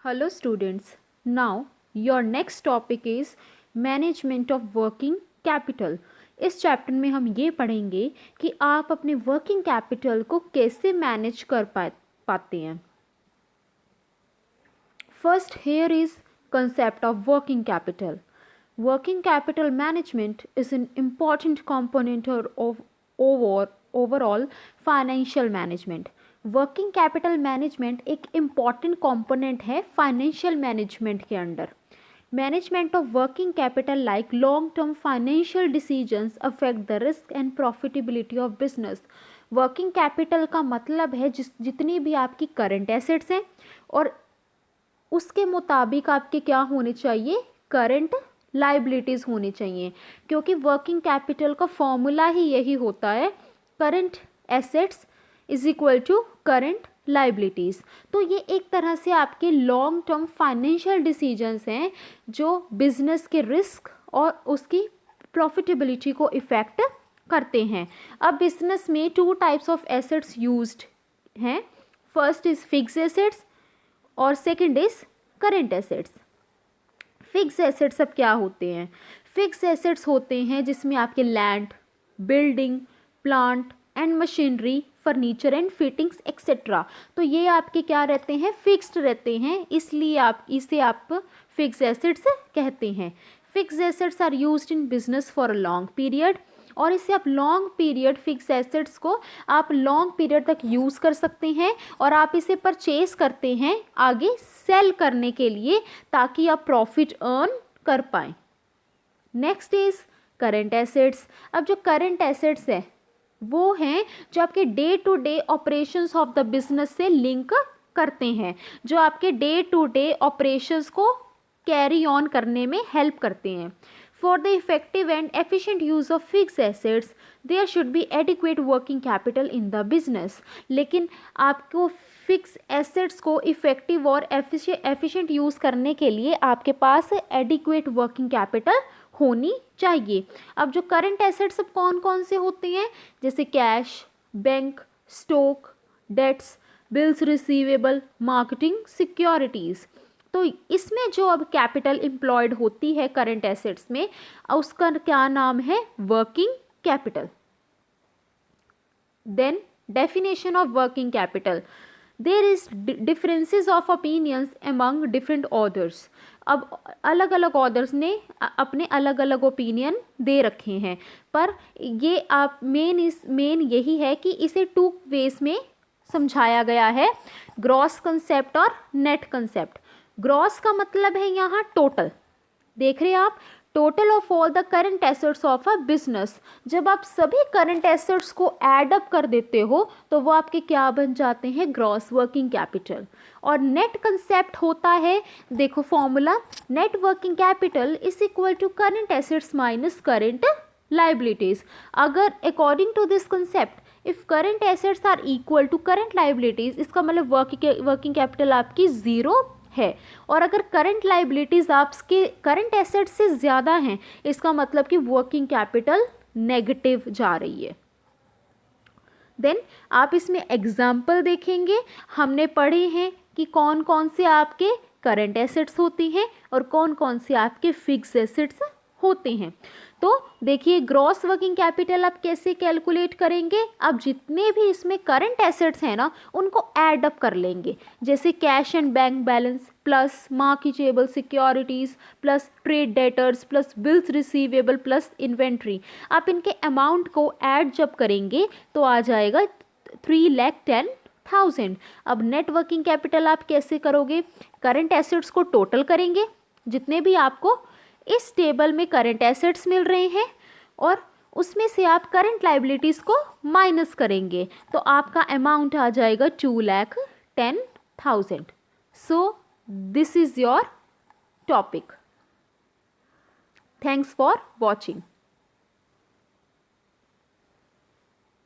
Hello students. Now your next topic is management of working capital. इस chapter में हम ये पढ़ेंगे कि आप अपने वर्किंग कैपिटल को कैसे मैनेज कर पाते हैं. First, here is concept of working capital. Working capital management is an important component of overall financial management. Working capital management एक इम्पॉर्टेंट कंपोनेंट है फाइनेंशियल मैनेजमेंट के under. Management of working capital like long term financial decisions affect the risk and profitability of business. Working capital का मतलब है जितनी भी आपकी current assets हैं और उसके मुताबिक आपके क्या होने चाहिए, करंट लाइबिलिटीज़ होनी चाहिए, क्योंकि वर्किंग कैपिटल का फॉर्मूला ही यही होता है, current assets is equal to current liabilities. तो ये एक तरह से आपके लॉन्ग टर्म फाइनेंशियल डिसीजंस हैं जो बिजनेस के रिस्क और उसकी प्रॉफिटेबिलिटी को इफ़ेक्ट करते हैं. अब बिजनेस में 2 टाइप्स ऑफ एसेट्स यूज्ड हैं. फर्स्ट इज़ फिक्स एसेट्स और second is current assets. Fix assets अब क्या होते हैं? फिक्स एसेट्स होते हैं जिसमें आपके land, building, plant and machinery, furniture and fittings etcetera. तो ये आपके क्या रहते हैं, फिक्स्ड रहते हैं, इसलिए आप फिक्स एसेट्स कहते हैं. Fix assets are used in business for a long period. और इसे आप लॉन्ग पीरियड फिक्स एसेट्स को आप लॉन्ग पीरियड तक यूज़ कर सकते हैं और आप इसे परचेज करते हैं आगे सेल करने के लिए ताकि आप प्रॉफिट अर्न कर पाएँ. Next is current assets. अब जो करंट एसेट्स है वो हैं जो आपके day to day operations of the business से लिंक करते हैं, जो आपके डे टू डे ऑपरेशंस को कैरी ऑन करने में हेल्प करते हैं. For the effective and efficient use of fix assets there should be adequate working capital in the business. लेकिन आपको फिक्स एसेट्स को इफेक्टिव और एफिशिएंट यूज़ करने के लिए आपके पास एडिक्वेट वर्किंग कैपिटल होनी चाहिए. अब जो करंट एसेट्स अब कौन कौन से होते हैं, जैसे cash, bank, stock, debts, bills receivable, marketing securities. तो इसमें जो अब कैपिटल एम्प्लॉयड होती है करंट एसेट्स में, उसका क्या नाम है, working capital. Then definition of working capital. There is differences of opinions among different authors. अब अलग अलग ऑथर्स ने अपने अलग अलग ओपिनियन दे रखे हैं, पर ये आप मेन यही है कि इसे 2 वेज में समझाया गया है, ग्रॉस कंसेप्ट और नेट कंसेप्ट. ग्रॉस का मतलब है यहाँ टोटल. देख रहे हैं आप, total of all the current assets of a business. जब आप सभी करंट एसेट्स को ऐड अप कर देते हो तो वो आपके क्या बन जाते हैं, ग्रॉस वर्किंग कैपिटल. और नेट कंसेप्ट होता है, देखो formula, net working capital is equal to current assets minus current liabilities. अगर according to this concept if current assets are equal to current liabilities, इसका मतलब वर्किंग कैपिटल आपकी zero है. और अगर करंट लाइबिलिटीज़ आपके करंट एसेट्स से ज़्यादा हैं, इसका मतलब कि वर्किंग कैपिटल नेगेटिव जा रही है. देन आप इसमें एग्जाम्पल देखेंगे. हमने पढ़े हैं कि कौन कौन से आपके करंट एसेट्स होती हैं और कौन कौन से आपके फिक्स एसेट्स होते हैं. तो देखिए ग्रॉस वर्किंग कैपिटल आप कैसे कैलकुलेट करेंगे, आप जितने भी इसमें करंट एसेट्स हैं ना उनको ऐड अप कर लेंगे, जैसे cash and bank balance plus marketable securities plus trade debtors plus bills receivable plus inventory. आप इनके अमाउंट को ऐड जब करेंगे तो आ जाएगा 3,10,000. अब नेट वर्किंग कैपिटल आप कैसे करोगे, करंट एसेट्स को टोटल करेंगे जितने भी आपको इस टेबल में करंट एसेट्स मिल रहे हैं और उसमें से आप करंट लाइबिलिटीज़ को माइनस करेंगे तो आपका अमाउंट आ जाएगा 2,10,000. So this is your topic. Thanks for watching.